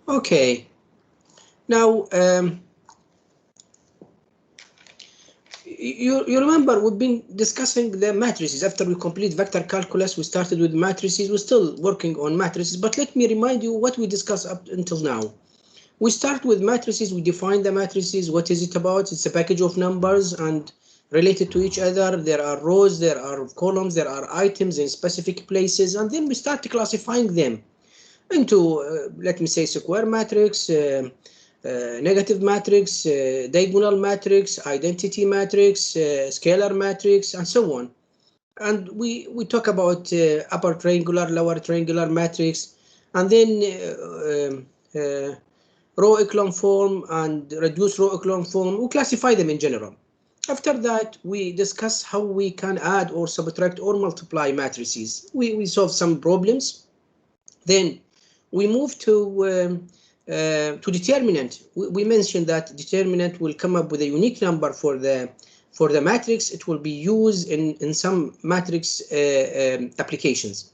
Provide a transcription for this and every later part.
Okay, now you remember we've been discussing the matrices. After we complete vector calculus, we started with matrices. We're still working on matrices, but let me remind you what we discussed up until now. We start with matrices. We define the matrices. What is it about? It's a package of numbers and related to each other. There are rows, there are columns, there are items in specific places, and then we start classifying them into, let me say, square matrix, negative matrix, diagonal matrix, identity matrix, scalar matrix, and so on. And we talk about upper triangular, lower triangular matrix, and then row echelon form and reduced row echelon form. We classify them in general. After that, we discuss how we can add or subtract or multiply matrices. We solve some problems. Then we move to determinant. We mentioned that determinant will come up with a unique number for the matrix. It will be used in some matrix applications,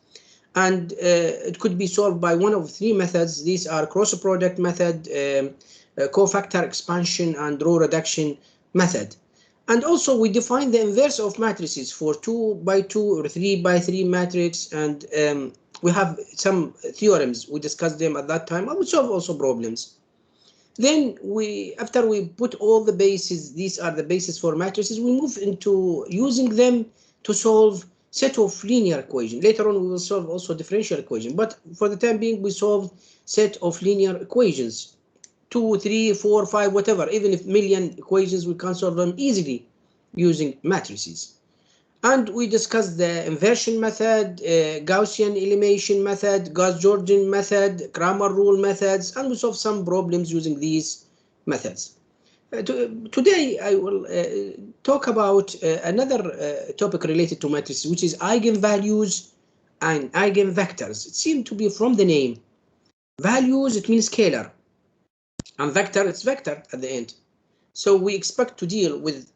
and it could be solved by one of three methods. These are cross product method, cofactor expansion, and row reduction method. And also we define the inverse of matrices for 2 by 2 or 3 by 3 matrix, and we have some theorems. We discussed them at that time, and we solve also problems. Then after we put all the bases, these are the bases for matrices, we move into using them to solve set of linear equations. Later on we will solve also differential equation, but for the time being we solve set of linear equations. 2, 3, 4, 5, whatever. Even if million equations, we can solve them easily using matrices. And we discussed the inversion method, Gaussian elimination method, Gauss-Jordan method, Cramer rule methods, and we solve some problems using these methods. Today I will talk about another topic related to matrices, which is eigenvalues and eigenvectors. It seems to be from the name. Values, it means scalar. And vector, it's vector at the end. So we expect to deal with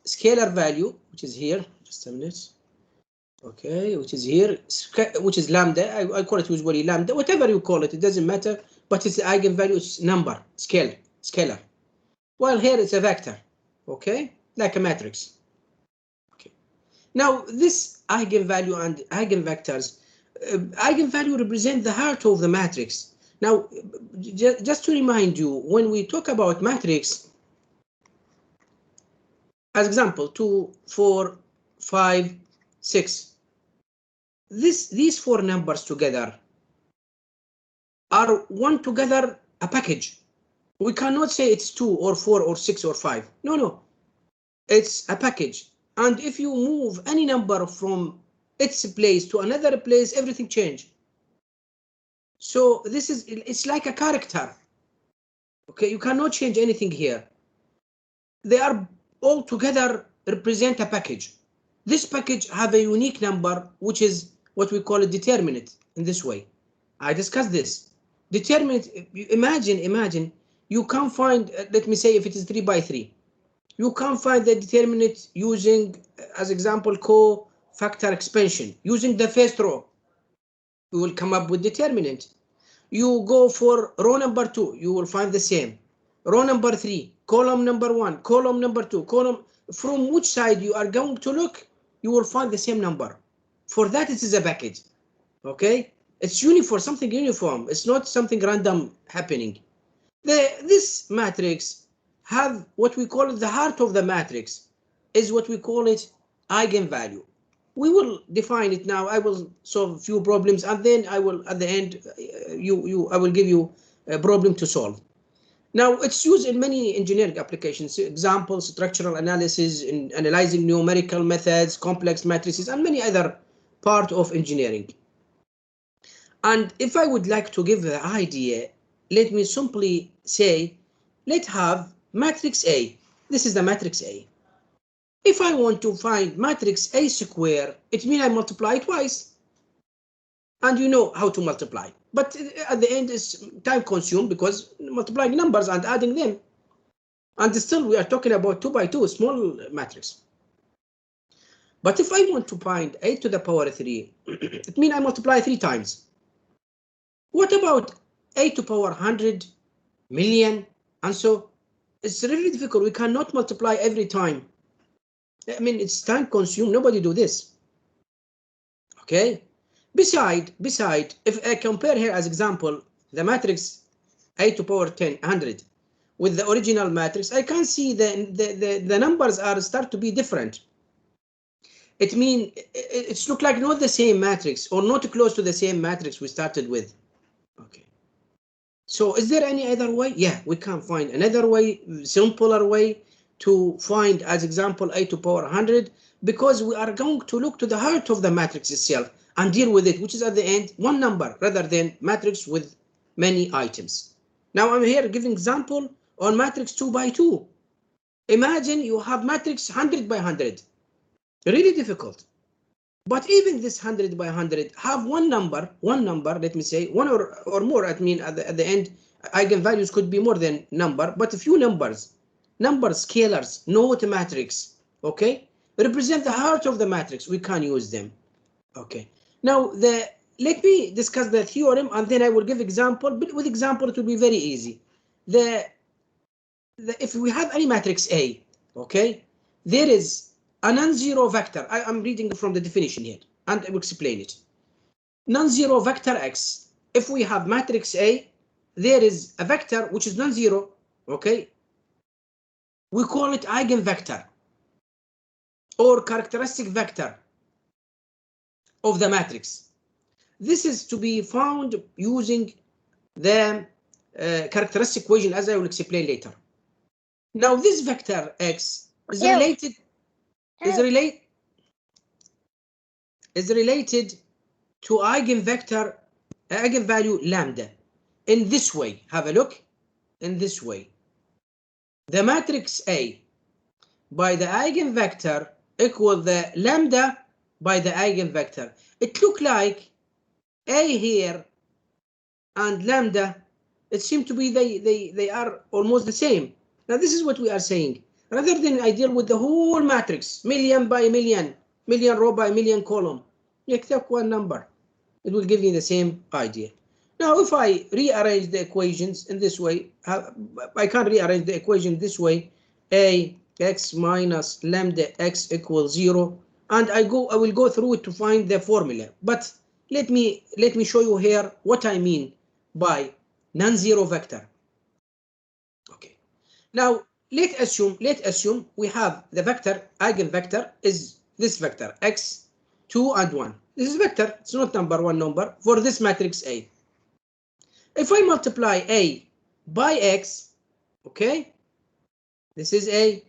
scalar value, which is here, just a minute. Okay, which is here, which is lambda. I call it usually lambda, whatever you call it, it doesn't matter, but it's the eigenvalue, it's number, scalar. While here it's a vector, okay, like a matrix. Okay. Now this eigenvalue and eigenvectors, eigenvalue represent the heart of the matrix. Now, just to remind you, when we talk about matrix, as example, 2, 4, 5, 6, these four numbers together are one together a package. We cannot say it's 2 or 4 or 6 or 5. No, it's a package. And if you move any number from its place to another place, everything changes. So it's like a character. Okay, you cannot change anything here. They are all together represent a package. This package have a unique number, which is what we call a determinant in this way. I discussed this. Determinant, imagine, you can find, let me say if it is 3 by 3, you can find the determinant using, as example, cofactor expansion. Using the first row, you will come up with determinant. You go for row number 2, you will find the same. Row number 3, column number 1, column number 2, column. From which side you are going to look, you will find the same number. For that, it is a package. Okay, it's uniform, something uniform. It's not something random happening. This matrix have what we call the heart of the matrix, is what we call it eigenvalue. We will define it now. I will solve a few problems, and then I will, at the end, I will give you a problem to solve. Now, it's used in many engineering applications, examples, structural analysis, in analyzing numerical methods, complex matrices, and many other parts of engineering. And if I would like to give the idea, let me simply say, let's have matrix A. This is the matrix A. If I want to find matrix A square, it means I multiply twice. And you know how to multiply. But at the end, it's time consumed because multiplying numbers and adding them. And still, we are talking about 2 by 2, small matrix. But if I want to find 8 to the power 3, it means I multiply 3 times. What about 8 to the power 100 million? And so it's really difficult. We cannot multiply every time. I mean, it's time consumed. Nobody do this. Okay. Beside, if I compare here as example, the matrix 8 to the power 10, 100 with the original matrix, I can see the numbers are start to be different. It means it's look like not the same matrix or not close to the same matrix we started with. Okay. So is there any other way? Yeah, we can find another way, simpler way to find as example 8 to the power 100, because we are going to look to the heart of the matrix itself and deal with it, which is at the end one number rather than matrix with many items. Now I'm here giving example on matrix 2 by 2. Imagine you have matrix 100 by 100. Really difficult. But even this 100 by 100 have one number, let me say, one or more. I mean, at the end, eigenvalues could be more than number, but a few numbers, scalars, not matrix, okay, represent the heart of the matrix. We can use them, okay. Now, let me discuss the theorem, and then I will give example, but with example, it will be very easy. If we have any matrix A, okay, there is a non-zero vector. I'm reading from the definition here, and I will explain it. Non-zero vector X. If we have matrix A, there is a vector which is non-zero, okay? We call it eigenvector or characteristic vector of the matrix. This is to be found using the characteristic equation, as I will explain later. Now, this vector X is related. Is related to eigenvalue lambda in this way. Have a look in this way. The matrix A by the eigenvector equal the lambda by the eigenvector. It look like A here and lambda, it seems to be they are almost the same. Now this is what we are saying. Rather than I deal with the whole matrix, million by million, million row by million column, you take one number. It will give you the same idea. Now, if I rearrange the equations in this way, I can rearrange the equation this way: a x minus lambda x equals 0, and I will go through it to find the formula. But let me show you here what I mean by non-zero vector. Okay. Now, let's assume we have the vector, eigenvector is this vector x, 2 and 1. This is vector, it's not one number for this matrix A. If I multiply A by x, okay, this is A,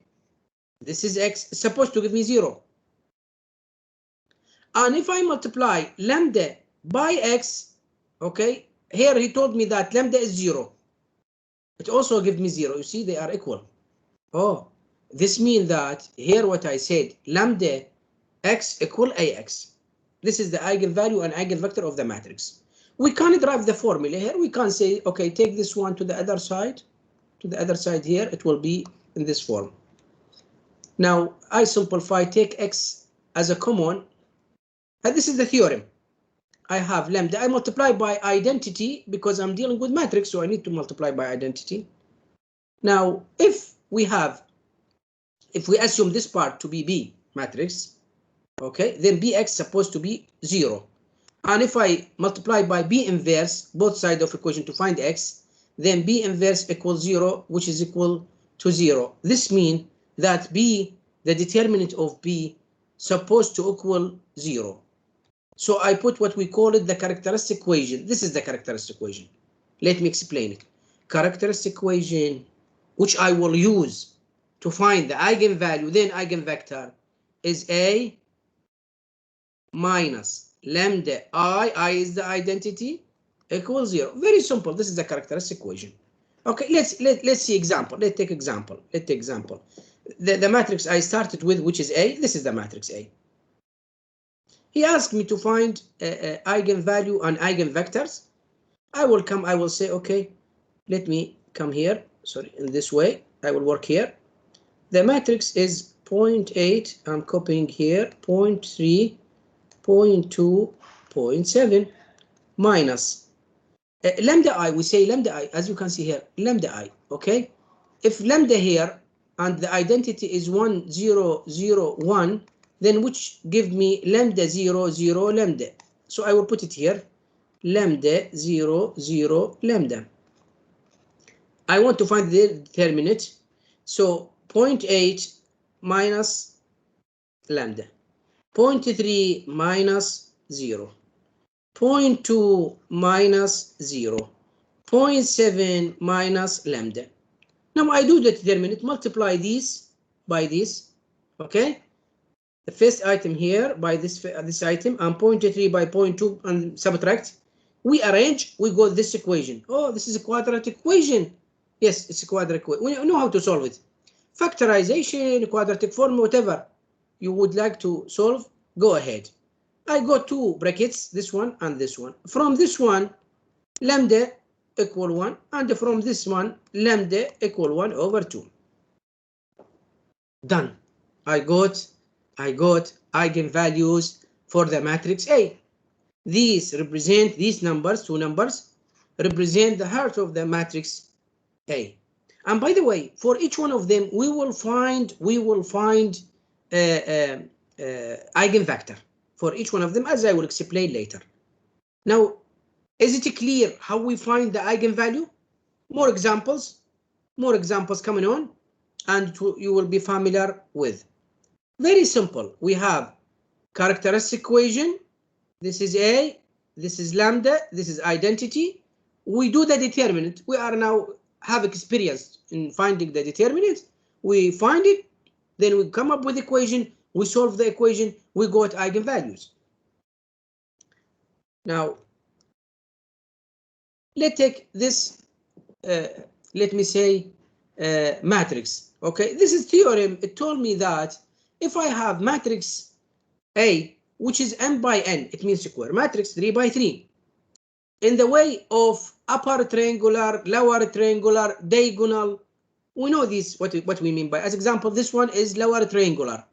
this is x, it's supposed to give me 0. And if I multiply lambda by x, okay, here he told me that lambda is 0. It also gives me 0. You see, they are equal. Oh, this means that here what I said, lambda x equal ax. This is the eigenvalue and eigenvector of the matrix. We can derive the formula here. We can say, okay, take this one to the other side. To the other side here, it will be in this form. Now, I simplify, take x as a common. And this is the theorem. I have lambda. I multiply by identity because I'm dealing with matrix, so I need to multiply by identity. Now, if we assume this part to be B matrix, okay, then Bx supposed to be 0. And if I multiply by B inverse, both sides of equation to find x, then B inverse equals 0, which is equal to 0. This means that B, the determinant of B, supposed to equal 0. So I put what we call it the characteristic equation. This is the characteristic equation. Let me explain it. Characteristic equation, which I will use to find the eigenvalue, then eigenvector, is A minus lambda I is the identity, equals 0. Very simple. This is the characteristic equation. Okay, let's see example. Let's take example. The matrix I started with, which is A, this is the matrix A. He asked me to find eigenvalue and eigenvectors. I will say, okay, let me come here. Sorry, in this way, I will work here. The matrix is 0.8, I'm copying here, 0.3, 0.2, 0.7, minus lambda I, we say lambda I, as you can see here, lambda I, okay? If lambda here and the identity is 1, 0, 0, 1, then which give me lambda 0, 0, lambda. So I will put it here, lambda 0, 0, lambda. I want to find the determinant, so 0.8 minus lambda, 0.3 minus 0, 0.2 minus 0, 0.7 minus lambda. Now I do the determinant, multiply these by this, okay? The first item here by this item, and 0.3 by 0.2 and subtract. We arrange, we got this equation. Oh, this is a quadratic equation. Yes, it's a quadratic equation. We know how to solve it. Factorization, quadratic form, whatever you would like to solve, go ahead. I got two brackets, this one and this one. From this one, lambda equal 1, and from this one, lambda equal 1 over 2. Done. I got eigenvalues for the matrix A. These represent, these numbers, two numbers, represent the heart of the matrix A. And by the way, for each one of them, we will find eigenvector for each one of them, as I will explain later. Now, is it clear how we find the eigenvalue? More examples coming on, and you will be familiar with. Very simple. We have characteristic equation. This is A, this is lambda, this is identity. We do the determinant. We are now have experience in finding the determinant. We find it, then we come up with equation, we solve the equation, we got eigenvalues. Now, let's take this, let me say, matrix. Okay, this is theorem. It told me that if I have matrix A, which is m by n, it means square matrix 3 by 3, in the way of upper triangular, lower triangular, diagonal. We know this, what we mean by, as example, this one is lower triangular.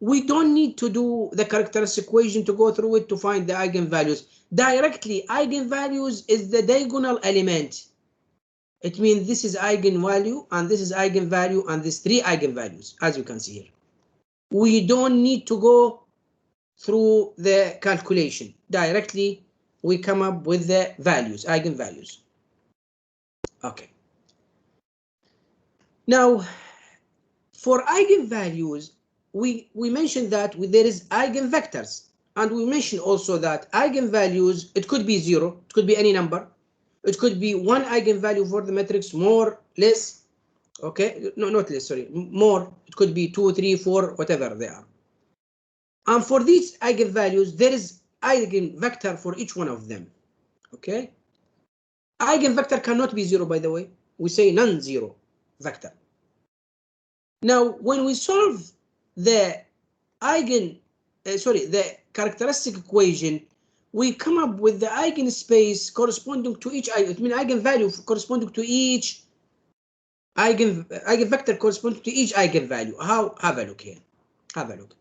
We don't need to do the characteristic equation to go through it to find the eigenvalues. Directly, eigenvalues is the diagonal element. It means this is eigenvalue, and this is eigenvalue, and this three eigenvalues, as you can see here. We don't need to go through the calculation. Directly, we come up with the values, eigenvalues. Okay. Now, for eigenvalues, we mentioned that there is eigenvectors, and we mentioned also that eigenvalues, it could be 0, it could be any number, it could be one eigenvalue for the matrix, more, less, okay, no, not less, sorry, more, it could be 2, 3, 4, whatever they are. And for these eigenvalues, there is eigenvector for each one of them, okay? Eigenvector cannot be 0, by the way. We say non-zero vector. Now, when we solve the the characteristic equation, we come up with the eigenspace corresponding to each, eigenvalue corresponding to each eigenvector corresponding to each eigenvalue. How? Have a look here. Have a look.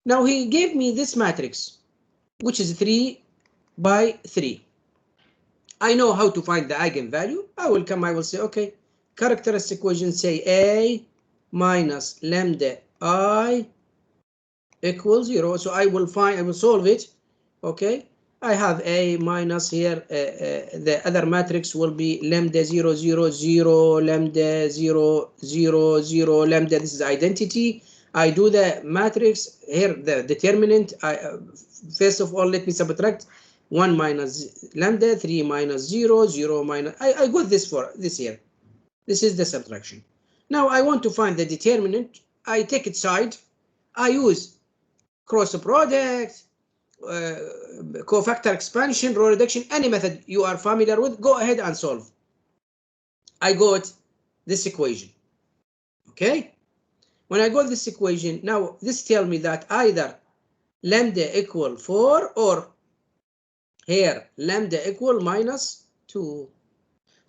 Now he gave me this matrix, which is 3 by 3. I know how to find the eigenvalue. I will say, okay, characteristic equation say A minus lambda I equals 0. So I will solve it. Okay, I have A minus here. The other matrix will be lambda 0, 0, 0, lambda 0, 0, 0, lambda. This is identity. I do the matrix here, the determinant. First of all, let me subtract 1 minus lambda, 3 minus 0, 0 minus. I got this for this here. This is the subtraction. Now I want to find the determinant. I take its side. I use cross product, cofactor expansion, row reduction, any method you are familiar with. Go ahead and solve. I got this equation. Okay. When I got this equation, now this tells me that either lambda equal 4 or here lambda equal minus 2.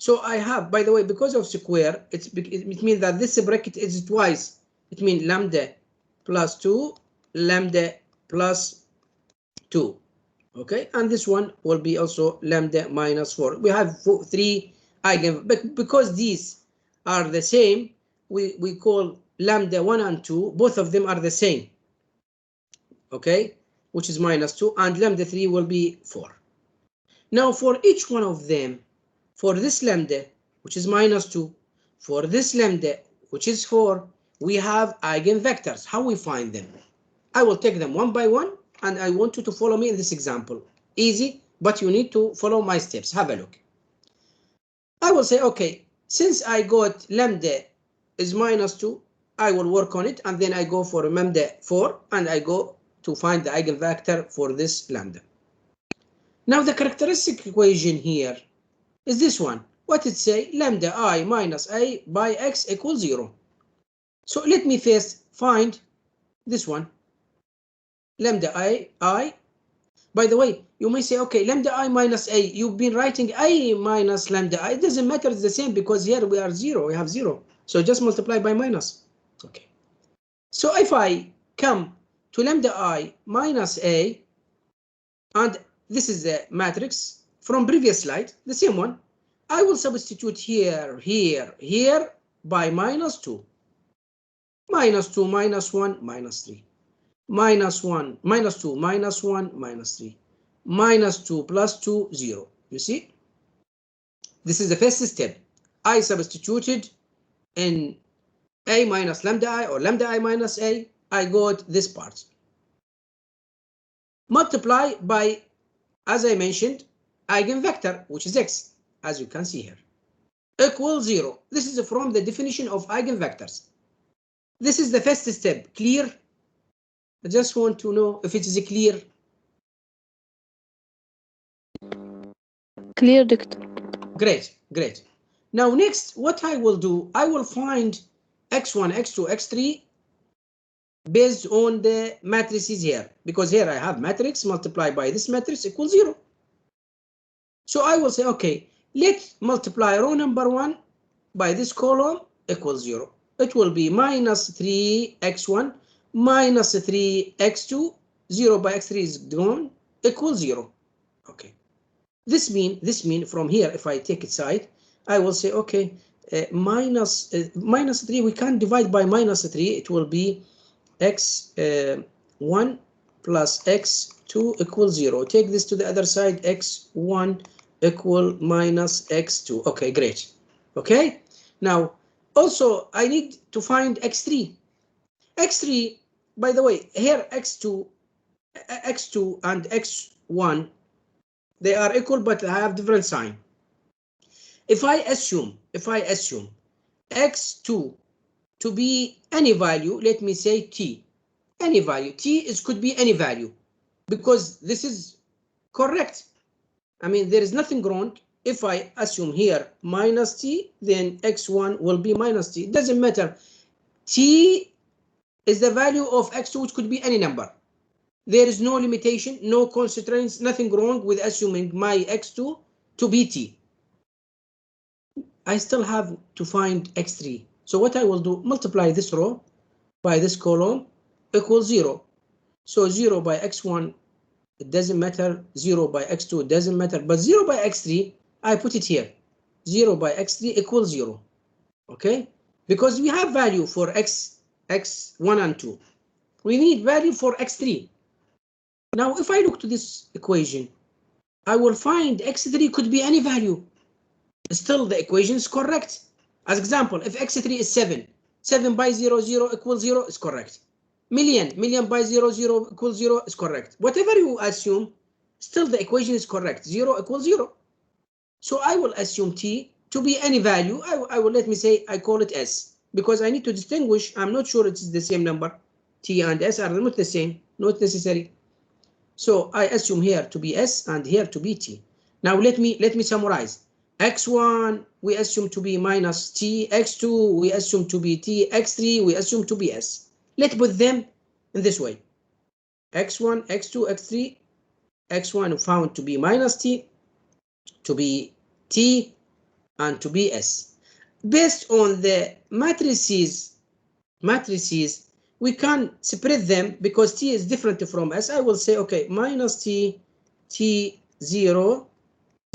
So I have, by the way, because of square, it means that this bracket is twice. It means lambda plus 2, lambda plus 2. Okay, and this one will be also lambda minus 4. We have 3 eigen, but because these are the same, we call lambda 1 and 2, both of them are the same. Okay, which is minus 2, and lambda 3 will be 4. Now for each one of them, for this lambda, which is minus 2, for this lambda, which is 4, we have eigenvectors. How we find them? I will take them one by one, and I want you to follow me in this example. Easy, but you need to follow my steps. Have a look. I will say, okay, since I got lambda is minus 2, I will work on it, and then I go for lambda 4, and I go to find the eigenvector for this lambda. Now the characteristic equation here is this one. What it say? Lambda I minus a by x equals 0. So let me first find this one. Lambda I. By the way, you may say, okay, lambda I minus a. You've been writing a minus lambda I. It doesn't matter, it's the same, because here we are 0. We have 0. So just multiply by minus. Okay. So if I come to lambda I minus a, and this is the matrix from previous slide, the same one, I will substitute here, here by minus 2. Minus 2, minus 1, minus 3. Minus 1, minus 2, minus 1, minus 3. Minus 2 plus 2, 0. You see? This is the first step. I substituted in a minus lambda I, or lambda I minus a. I got this part. Multiply by, as I mentioned, eigenvector, which is x, as you can see here, equals 0. This is from the definition of eigenvectors. This is the first step. Clear? I just want to know if it is clear. Clear, Doctor. Great, great. Now next, what I will do, I will find x1, x2, x3 based on the matrices here, because here I have matrix multiplied by this matrix equals 0. So I will say, okay, let's multiply row number 1 by this column equals 0. It will be minus 3x1 minus 3x2, 0 by x3 is gone, equals 0. Okay. This mean from here, if I take it side, I will say, okay, minus 3, we can't divide by minus 3. It will be x1 plus x2 equals 0. Take this to the other side, x1 equal minus x2. Okay, great. Okay, now also I need to find x3. x3, by the way, here x2 and x1, they are equal, but I have different sign. If I assume x2 to be any value, let me say t, any value, t could be any value, because this is correct. I mean, there is nothing wrong. If I assume here minus t, then x1 will be minus t. It doesn't matter. T is the value of x2, which could be any number. There is no limitation, no constraints, nothing wrong with assuming my x2 to be t. I still have to find x3. So what I will do, multiply this row by this column equals 0. So 0 by x1, it doesn't matter. 0 by x2, it doesn't matter. But 0 by x3, I put it here. 0 by x3 equals 0. Okay? Because we have value for x1 and 2. We need value for x3. Now, if I look to this equation, I will find x3 could be any value. Still, the equation is correct. As example, if x3 is 7, 7 by 0, 0 equals 0 is correct. Million by 0, 0 equals 0 is correct. Whatever you assume, still the equation is correct. 0 equals 0. So I will assume t to be any value. I will, let me say, I call it s, because I need to distinguish. I'm not sure it's the same number. T and s are not the same, not necessary. So I assume here to be s and here to be t. Now let me summarize. x1 we assume to be minus t, x2 we assume to be t, x3 we assume to be s. Let's put them in this way. x1, x2, x3, x1 found to be minus t, to be t, and to be S. Based on the matrices, we can separate them because T is different from S. I will say, okay, minus T, T0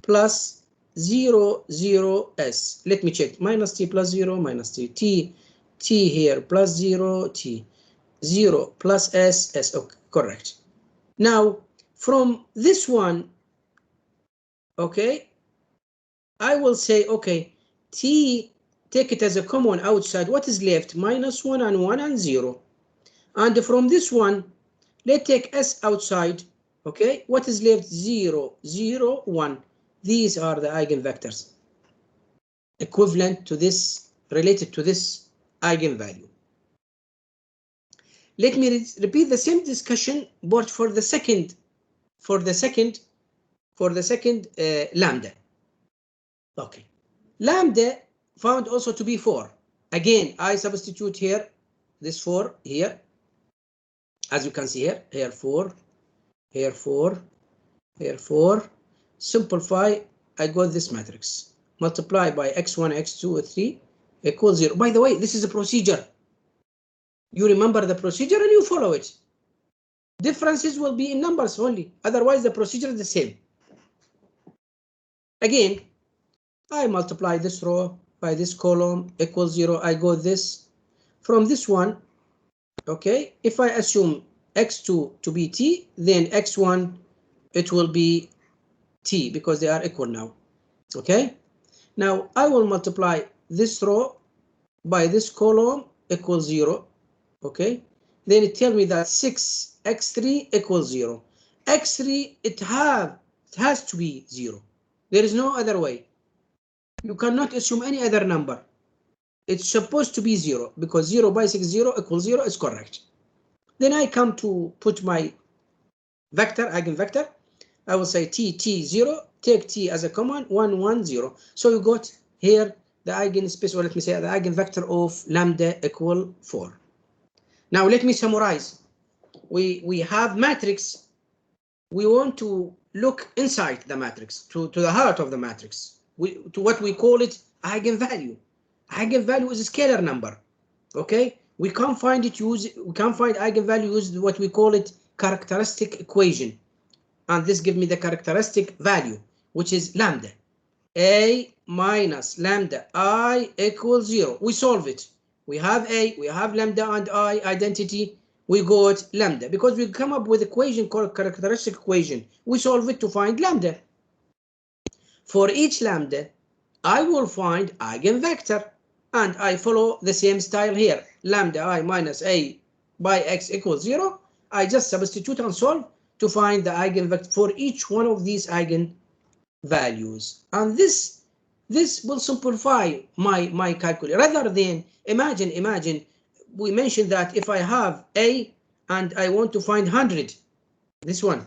plus 0, 0, S. Let me check. Minus T plus 0, minus T. T here plus 0, T. 0 plus S, S. Okay, correct. Now, from this one, okay, I will say, okay, T, take it as a common outside. What is left? Minus 1 and 1 and 0. And from this one, let's take S outside. Okay, what is left? 0, 0, 1. These are the eigenvectors equivalent to this, related to this eigenvalue. Let me repeat the same discussion, but for the second lambda. Okay, lambda found also to be 4. Again, I substitute here this 4 here, as you can see here, here 4, here 4, here 4. Simplify, I got this matrix. Multiply by x1, x2, 3 equals 0. By the way, this is a procedure. You remember the procedure and you follow it. Differences will be in numbers only. Otherwise, the procedure is the same. Again, I multiply this row by this column equals 0. I got this. From this one, okay, if I assume x2 to be t, then x1, it will be t because they are equal now. Okay, now I will multiply this row by this column equals 0. Okay, then it tells me that 6x3 equals 0. x3, it has to be 0. There is no other way. You cannot assume any other number. It's supposed to be 0 because 0 by 6, 0 equals 0 is correct. Then I come to put my vector, eigenvector. I will say t0, take t as a common, 1, 1, 0. So you got here the eigenspace, or let me say the eigenvector of lambda equal 4. Now let me summarize. We have matrix. We want to look inside the matrix, to the heart of the matrix, to what we call it eigenvalue. Eigenvalue is a scalar number. Okay, we can't find eigenvalue using what we call it characteristic equation, and this gives me the characteristic value, which is lambda a minus lambda I equals 0. We solve it. We have a, we have lambda and I identity. We got lambda because we come up with equation called characteristic equation. We solve it to find lambda. For each lambda, I will find eigenvector, and I follow the same style here. Lambda I minus a by x equals 0. I just substitute and solve to find the eigenvector for each one of these eigenvalues. And this will simplify my calculation. Rather than imagine we mentioned that if I have a and I want to find 100, this one,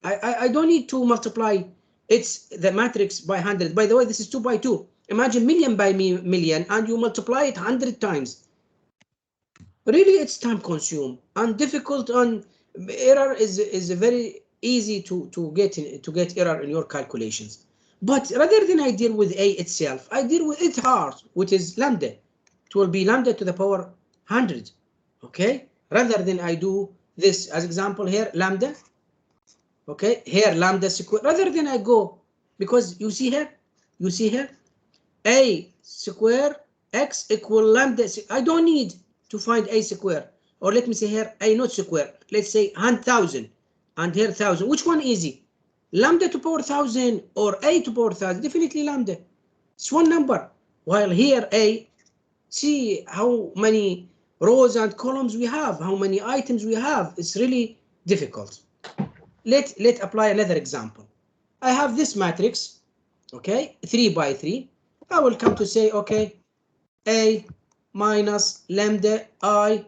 I don't need to multiply the matrix by 100. By the way, this is 2 by 2. Imagine million by million and you multiply it 100 times. Really, it's time consumed and difficult, and error is very easy to get error in your calculations. But rather than I deal with a itself, I deal with its heart, which is lambda. It will be lambda to the power 100. Okay, rather than I do this as example here, lambda. Okay, here lambda square. Rather than I go, because you see here, a square x equal lambda. I don't need to find a square, or let me say here a not square. Let's say 100,000 and here 1,000. Which one easy? Lambda to power 1,000 or a to power 1,000? Definitely lambda. It's one number. While here a, see how many rows and columns we have, how many items we have. It's really difficult. Let's apply another example. I have this matrix, okay, 3 by 3. I will come to say, okay, a minus lambda I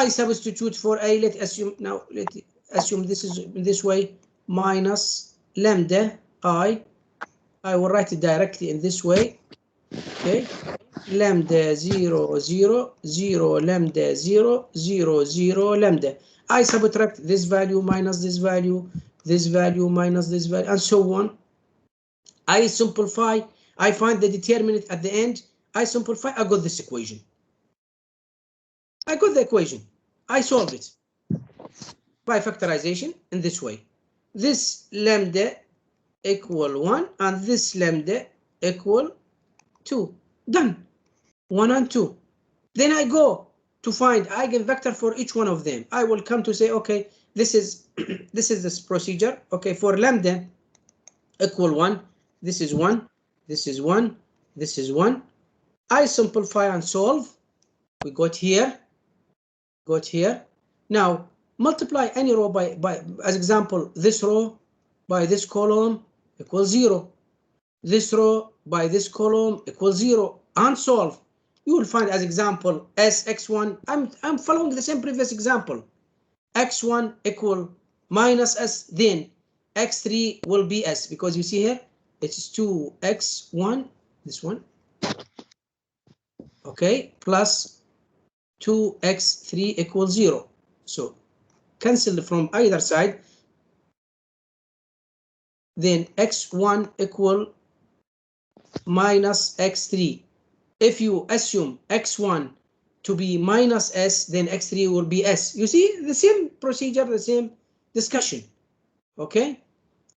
substitute for a. Let's assume this is in this way, minus lambda I will write it directly in this way. Okay, lambda 0, 0, 0, lambda 0, 0, 0, lambda. I subtract this value minus this value minus this value, and so on. I simplify I find the determinant at the end. I simplify. I got this equation. I got the equation. I solved it by factorization in this way. This lambda equal 1 and this lambda equal 2. Done. 1 and 2. Then I go to find eigenvector for each one of them. I will come to say, okay, this is this procedure. Okay, for lambda equal 1, this is 1, this is 1, this is 1. I simplify and solve. We got here, got here. Now multiply any row by as example, this row by this column equals 0. This row by this column equals 0, and solve. You will find as example s x1. I'm following the same previous example. X1 equal minus s, then x3 will be s, because you see here it's 2x1, this one, okay, plus 2x3 equals 0. So cancel from either side. Then x1 equal minus x3. If you assume x1 to be minus s, then x3 will be s. You see the same procedure, the same discussion. Okay,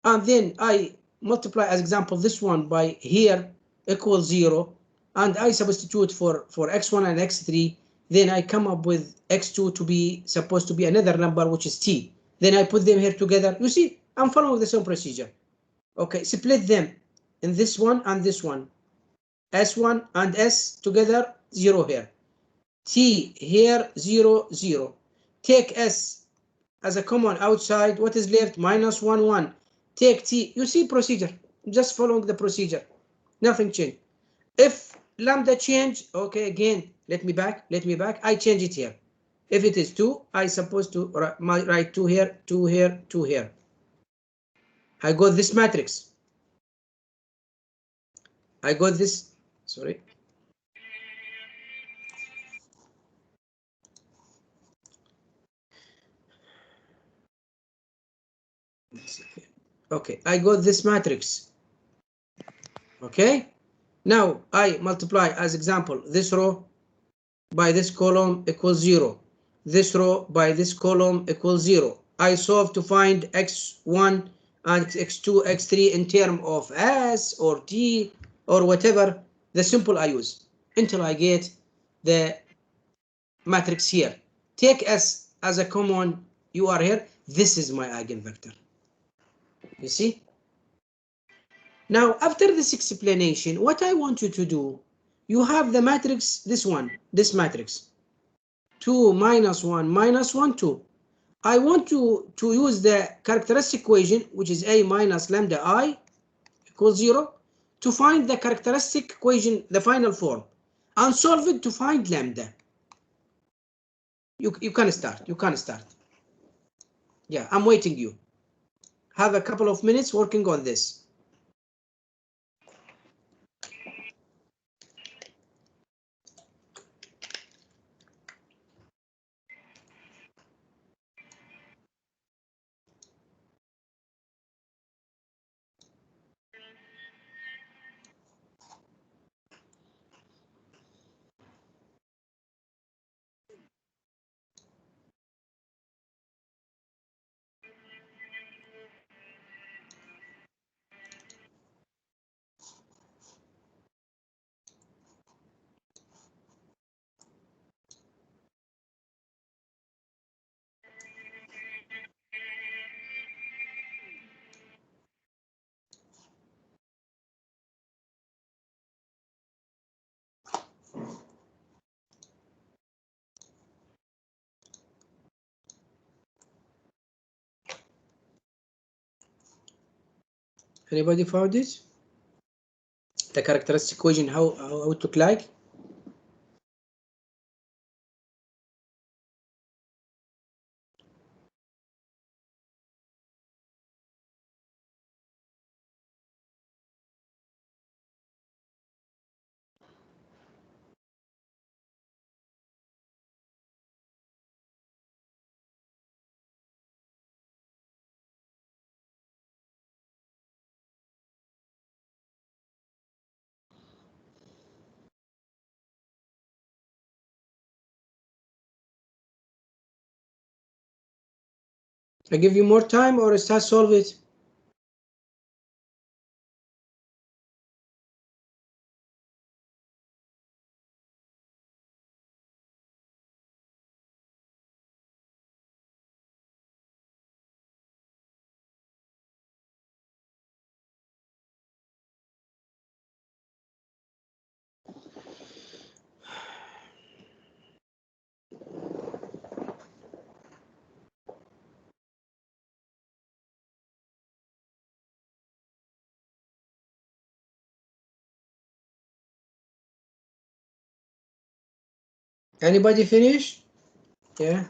and then I multiply as example this one by here equals 0, and I substitute for x1 and x3. Then I come up with x2 to be supposed to be another number, which is t. Then I put them here together. You see, I'm following the same procedure. Okay, split them in this one and this one. S1 and S together, 0 here. T here, 0, 0. Take S as a common outside. What is left? Minus 1, 1. Take T. You see procedure. Just following the procedure. Nothing changed. If lambda change, okay, again, let me back. I change it here. If it is 2, I supposed to write 2 here, 2 here, 2 here. I got this matrix. I got this, sorry. Okay, I got this matrix. Okay, now I multiply as example this row by this column equals 0. This row by this column equals 0. I solve to find x1 and x2, x3 in term of s or t or whatever the simple I use until I get the matrix here. Take s as a common, you are here. This is my eigenvector. You see? Now, after this explanation, what I want you to do, you have the matrix, this one, this matrix, 2 minus 1 minus 1, 2. I want to use the characteristic equation, which is a minus lambda I equals 0, to find the characteristic equation, the final form, and solve it to find lambda. You can start. You can start. Yeah, I'm waiting you. Have a couple of minutes working on this. Anybody found it? The characteristic equation, how it look like? I give you more time or start solve it? Anybody finish? Yeah.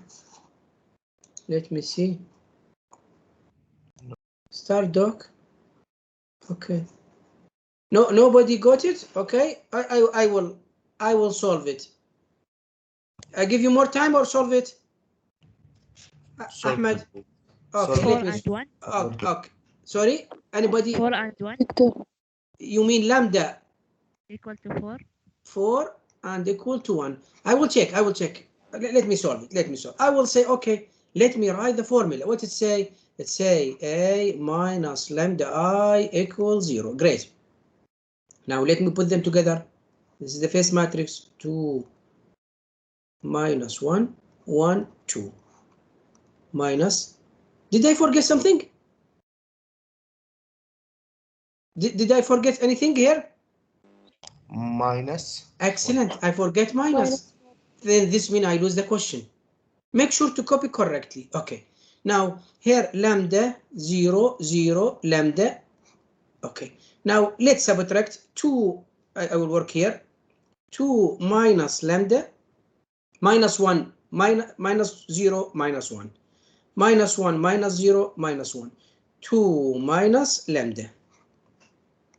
Let me see. Start doc. Okay. No, nobody got it. Okay. I will solve it. I give you more time or solve it. Ahmed. Okay. Four Let me. and one. Okay. Okay. Sorry. Anybody? 4 and 1 You mean lambda equal to 4. 4 and equal to 1. I will check. I will check. Let me solve it. Let me solve. I will say, okay, let me write the formula. What it say? It say a minus lambda I equals 0. Great. Now let me put them together. This is the first matrix. 2 minus 1, 1, 2. Minus. Did I forget something? Did I forget anything here? Minus. Excellent. I forget minus. Then this means I lose the question. Make sure to copy correctly. Okay. Now here lambda 0, 0, lambda. Okay. Now let's subtract 2. I will work here. 2 minus lambda minus 1 minus 0 minus 1 minus 1 minus 0 minus 1. 2 minus lambda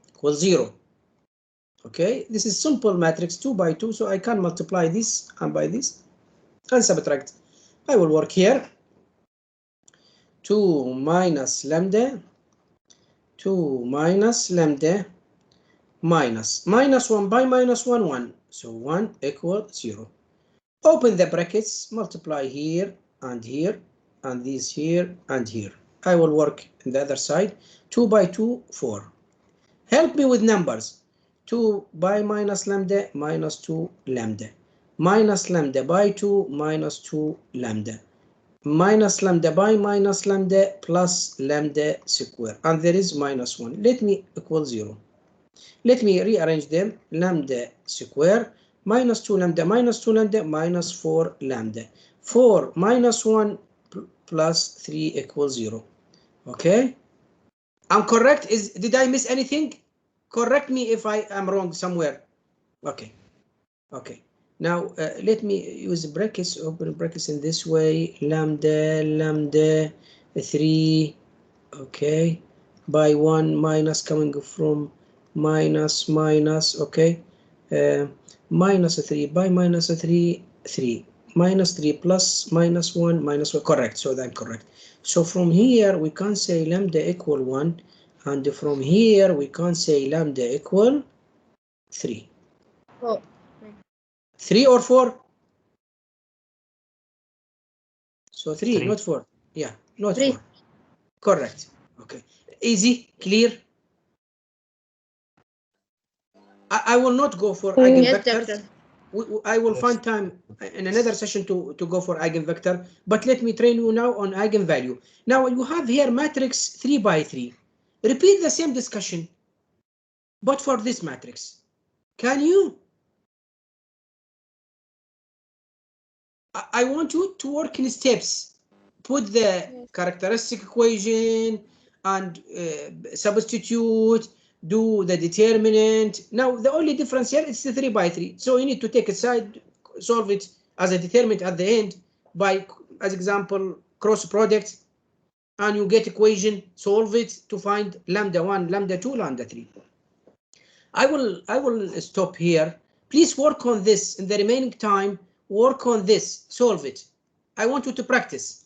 equals 0. Okay. This is simple matrix 2 by 2. So I can multiply this and by this and subtract. I will work here. 2 minus lambda, 2 minus lambda, minus 1 by minus 1, 1. So 1 equal 0. Open the brackets, multiply here and here, and these here and here. I will work on the other side. 2 by 2, 4. Help me with numbers. 2 by minus lambda, minus 2 lambda. Minus lambda by 2, minus 2 lambda. Minus lambda by minus lambda plus lambda square, and there is minus 1. Let me equal 0. Let me rearrange them. Lambda square minus 2 lambda minus 2 lambda minus 4 lambda. 4 minus 1 plus 3 equals 0. Okay, I'm correct. Did I miss anything? Correct me if I am wrong somewhere. Okay. Okay. Now let me use brackets, open brackets in this way. Lambda 3, okay, by 1 minus coming from minus, okay, minus 3 by minus 3, 3 minus 3 plus minus 1 minus 1. Correct. So that's correct. So from here we can say lambda equal 1, and from here we can say lambda equal 3. 4. 3 or 4? So 3, 3. not 4. Yeah, not 3. 4. Correct. Okay. Easy, clear. I will not go for Yes, eigenvectors. doctor. I will Yes. find time in another session to go for eigenvector, but let me train you now on eigenvalue. Now you have here matrix 3 by 3. Repeat the same discussion, but for this matrix. Can you? I want you to work in steps. Put the characteristic equation and substitute, do the determinant. Now the only difference here is the 3 by 3. So you need to take a side, solve it as a determinant at the end by, as example, cross product, and you get equation, solve it to find lambda 1, lambda 2, lambda 3. I will stop here. Please work on this in the remaining time. Work on this, solve it. I want you to practice.